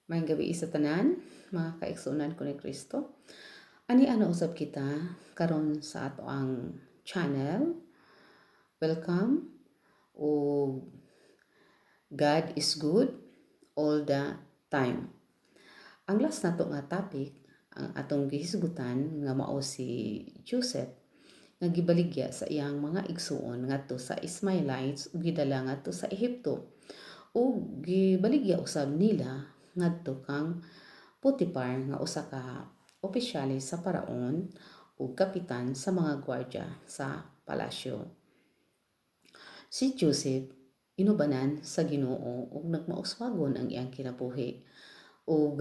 Maayong gabi sa tanan, mga kaigsunan ko ni Kristo. Ani ano usab kita karon sa ato ang channel. Welcome o God is good all the time. Ang last nato nga topic, ang atong gihisgutan nga mao si Joseph nga gibaligya sa iyang mga igsuon ngadto sa Ismailites ug gidala ngadto sa Ehipto. Ug gibaligya usab nila ngadto kang Potiphar nga usa ka opisyales sa paraon ug kapitan sa mga gwardya sa palasyo. Si Joseph inubanan sa Ginoo ug nagmauswagon ang iyang kinabuhi ug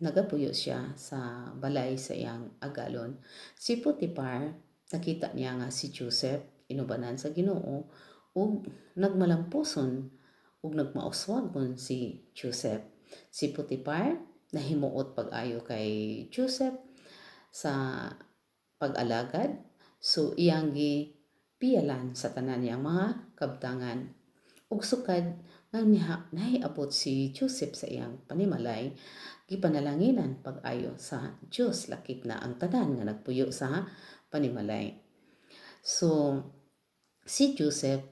nagapuyo siya sa balay sa iyang agalon. Si Potiphar nakita niya nga si Joseph inubanan sa Ginoo ug nagmalampuson ug nagmauswagon si Joseph. Si Potiphar nahimuot pag-ayo kay Joseph sa pag-alagad, so iyang gipiyalan sa tanan niyang mga kabtangan. Ug sukad nga nahiabot si Joseph sa iyang panimalay, gipanalanginan pag-ayo sa Dios lakip na ang tanan nga nagpuyo sa panimalay. So si Joseph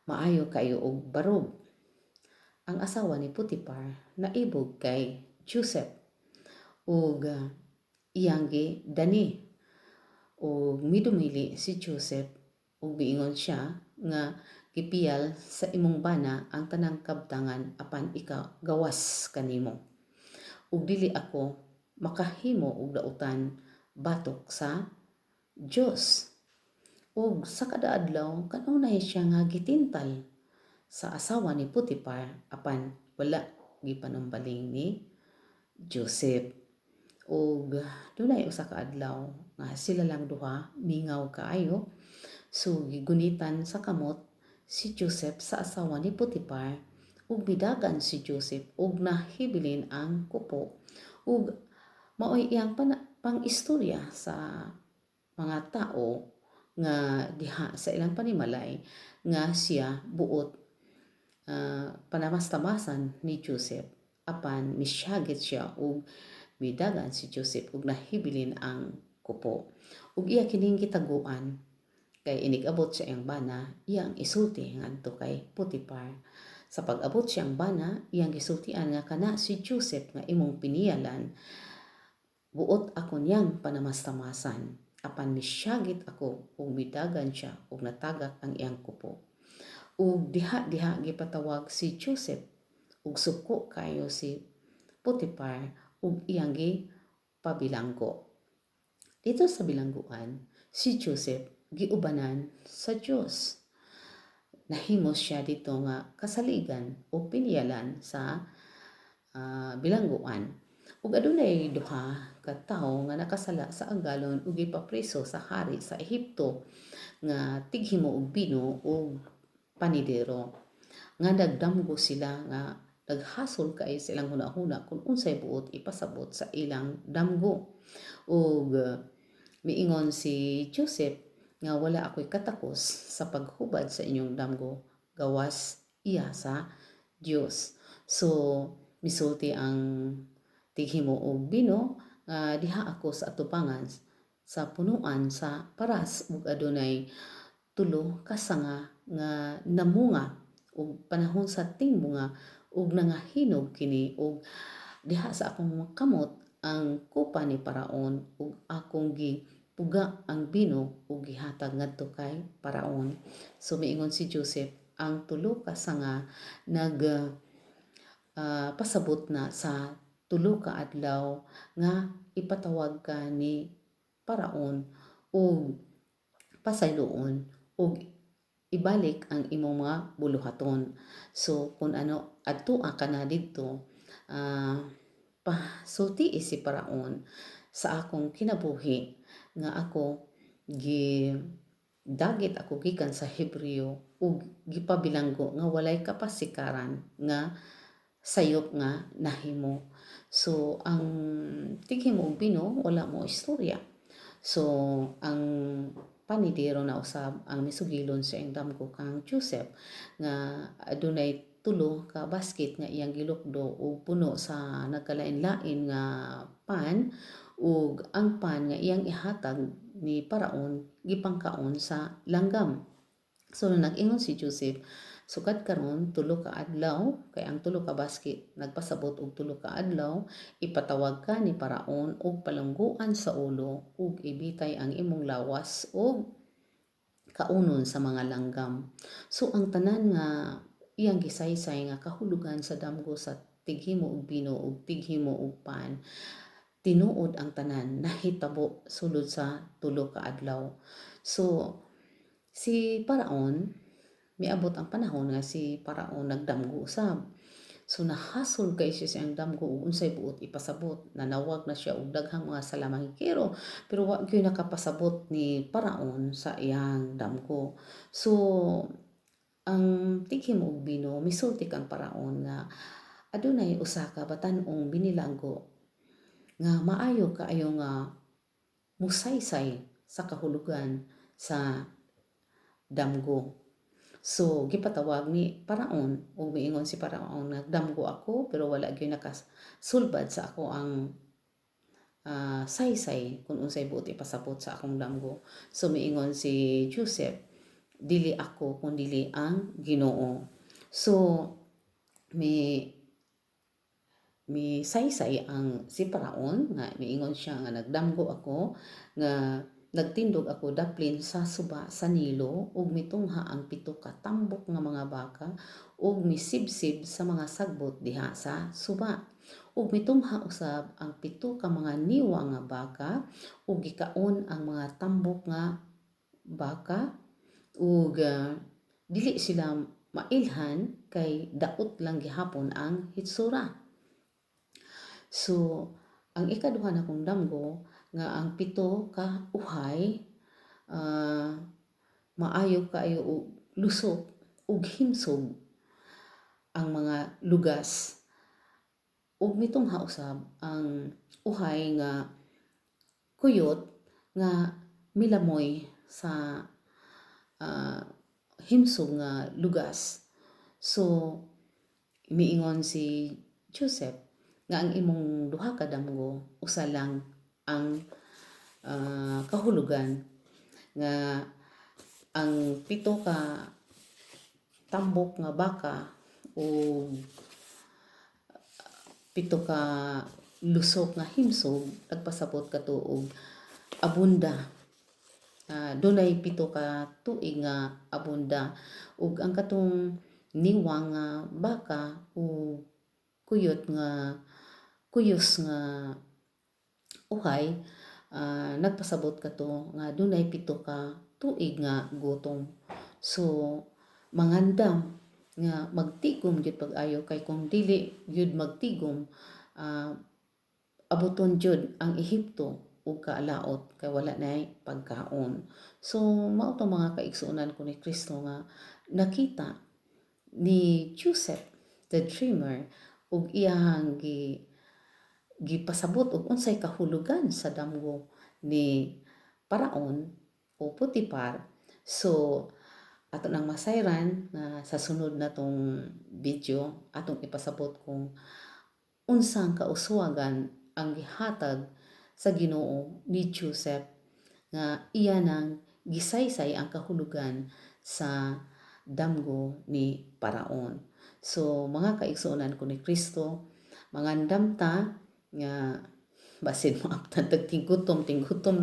maayo kayo og barog. Ang asawa ni Potiphar naibog kay Joseph ug iyang gidani ug midumili si Joseph ug miingon siya nga gipiyal sa imong bana ang tanang kabtangan apan ikaw gawas kanimo ug dili ako makahimo og dautan batok sa Dios. Ug sa kada adlaw kanunay siya nga gitintal sa asawa ni Potiphar apan wala gipanumbaling ni Joseph. Ug dunay usa ka adlaw nga sila lang duha mingaw kaayo, so gigunitan sa kamot si Joseph sa asawa ni Potiphar ug bidagan si Joseph ug nahibilin ang kupo ug maoy iyang pang-istorya sa mga tao nga diha sa ilang panimalay nga siya buot panamastamasan ni Joseph apan misyagit siya ug bidagan si Joseph ug nahibilin ang kupo. Ug iya kining gitaguan kay inig-abot siya ang bana, iyang isulti ngadto kay Potiphar. Sa pag-abot siyang bana, iyang gisultian nga kana si Joseph nga imong piniyalan, buot ako niyang panamastamasan apan misyagit ako ug bidagan siya ug natagak ang iyang kupo. Ug diha gipatawag si Joseph ug suko kayo si Potiphar ug iyang pabilanggo. Dito sa bilangguan, si Joseph giubanan sa Dios. Nahimo siya dito nga kasaligan o piniyalan sa bilangguan. Ug adunay duha ka tawo nga nakasala sa agalon ug gipapriso sa hari sa Ehipto nga tighimo og bino ug panidero. Nga nagdamgo sila nga naghasol kay sa ilang hunahuna kung unsay buot ipasabot sa ilang damgo. Ug miingon si Joseph nga wala ako'y katakos sa paghubad sa inyong damgo, gawas iya sa Dios. So misulti ang tighimo og bino nga diha ako sa atubangan sa punuan sa paras ug adunay tulo ka sanga nga namunga ug panahon sa timbunga ug nangahinog kini ug diha sa akong kamot ang kupa ni Paraon ug akong gipuga ang bino ug gihatag ngadto kay Paraon. So miingon si Joseph ang tulo ka sanga nag pasabot na sa tulo ka adlaw nga ipatawag ka ni Paraon ug pasayloon ug ibalik ang imong mga buluhaton. So kung ano adtua ka na didto, pasulti si Paraon sa akong kinabuhi nga ako dagit ako gikan sa Hebreo ug gipabilanggo nga walay kapasikaran nga sayop nga nahimo. So ang tighimo og bino wala mo istorya. So ang panidero na usab ang misugilon sa iyang damgo kang Joseph nga adunay tulo ka basket nga iyang gilukdo ug puno sa nagkalain-lain nga pan ug ang pan nga iyang ihatag ni Paraon gipangkaon sa langgam. So nag-ingon si Joseph, sukad karon tulo ka adlaw kay ang tulo ka basket nagpasabot og tulo ka adlaw, ipatawag ka ni Paraon og palangguan sa ulo ug ibitay ang imong lawas og kaunon sa mga langgam. So ang tanan nga iyang gisaysay nga kahulugan sa damgo sa tighimo og bino ug tighimo og pan, tinuod ang tanan nahitabo sulod sa tulo ka adlaw. So si Paraon, miabot ang panahon nga si Paraon nagdamgo usab. So nahasol kay siya siyang damgo ug unsay buot ipasabot. Nanawag na siya og daghang mga salamangkero pero wa gyud nakapasabot ni Paraon sa iyang damgo. So ang tighim og bino misulti kang Paraon nga adunay usa ka batan-ong binilanggo nga maayo kaayo nga musaysay sa kahulugan sa damgo. So gipatawag ni Paraon o miingon si Paraon nagdamgo ako pero wala gyud nakasulbad sa ako ang saysay kung unsay buot ipasabot sa akong damgo. So miingon si Joseph, dili ako kundi ang Ginoo. So mi saysay ang si Paraon nga miingon siya nga nagdamgo ako nga nagtindog ako daplin sa suba sa Nilo ug mitungha ang pito ka tambok nga mga baka ug misibsib sa mga sagbot diha sa suba ug mitungha usab ang pito ka mga niwa nga baka ug gikaon ang mga tambok nga baka ug dili sila mailhan kay daot lang gihapon ang hitsura. So ang ikaduha na kong damgo nga ang pito ka uhay maayo kaayo og lusot ug himsog ang mga lugas ug mitungha usab ang uhay nga kuyot nga milamoy sa himsog nga lugas. So miingon si Joseph nga ang imong duha ka damgo usa lang ang kahulugan nga ang pito ka tambok nga baka o pito ka lusok nga himsog nagpasabot ka og abunda. Dunay pito ka tuig nga abunda ug ang katong niwa nga baka o kuyos nga uhay nagpasabot kato nga dunay pito ka tuig nga gutom. So mangandam nga magtigom gyud pag-ayo kay kung dili gyud magtigom abuton jud ang Ehipto ug kaalaot kay wala nay pagkaon. So mao to mga kaigsuonan ko ni Kristo nga nakita ni Joseph the dreamer ug iyang gipasabot og unsay kahulugan sa damgo ni Paraon o Putipar. So ato nang masayran na sa sunod na tong video atong ipasabot kung unsang kauswagan ang gihatag sa Ginoo ni Joseph nga iya nang gisaysay ang kahulugan sa damgo ni Paraon. So mga kaigsuonan ko ni Kristo, mangandam ta nga basin mo aptan tinggutom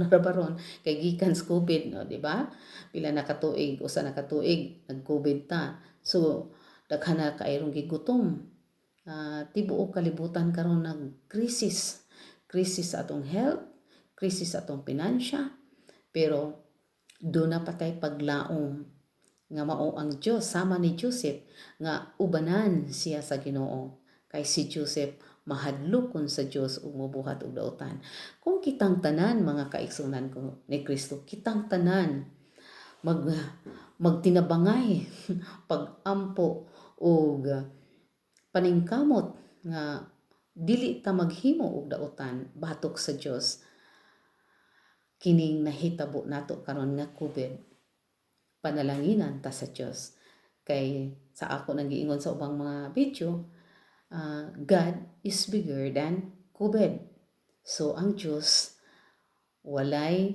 na rabaron kay gikan sa COVID, no, di ba? Pila na katuig, usa na katuig nag-COVID ta. So daghan na kaayong gigutom. Tibuok kalibutan karon nag krisis sa atong health, krisis sa atong pinansya, pero do na patay paglaom nga mao ang Dios sama ni Joseph nga ubanan siya sa Ginoo kay si Joseph mahadlokon sa Dios ug mobuhat og daotan. Kung kitang tanan mga kaigsunan ko ni Kristo, kitang tanan magtinabangay pagampo og paningkamot nga dili ta maghimo og daotan batok sa Dios kining nahitabo nato karon nga COVID. Panalanginan ta sa Dios Kay sa ako nang giingon sa ubang mga video, God is bigger than COVID. So ang Diyos walay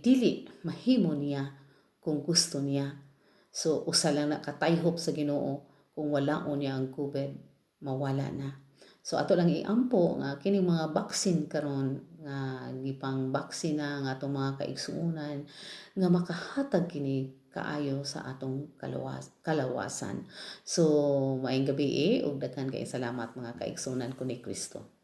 dili mahimo niya kung gusto niya. So usa lang na katayhop sa Ginoo, kung walaon niya ang COVID, mawala na. So ato lang iampo nga kining mga baksin karon nga gipang baksina nga atong mga kaigsuonan nga makahatag kini kaayo sa atong kalawasan. So maayong gabi ug daghan kay salamat mga kaigsuonan ko ni Kristo.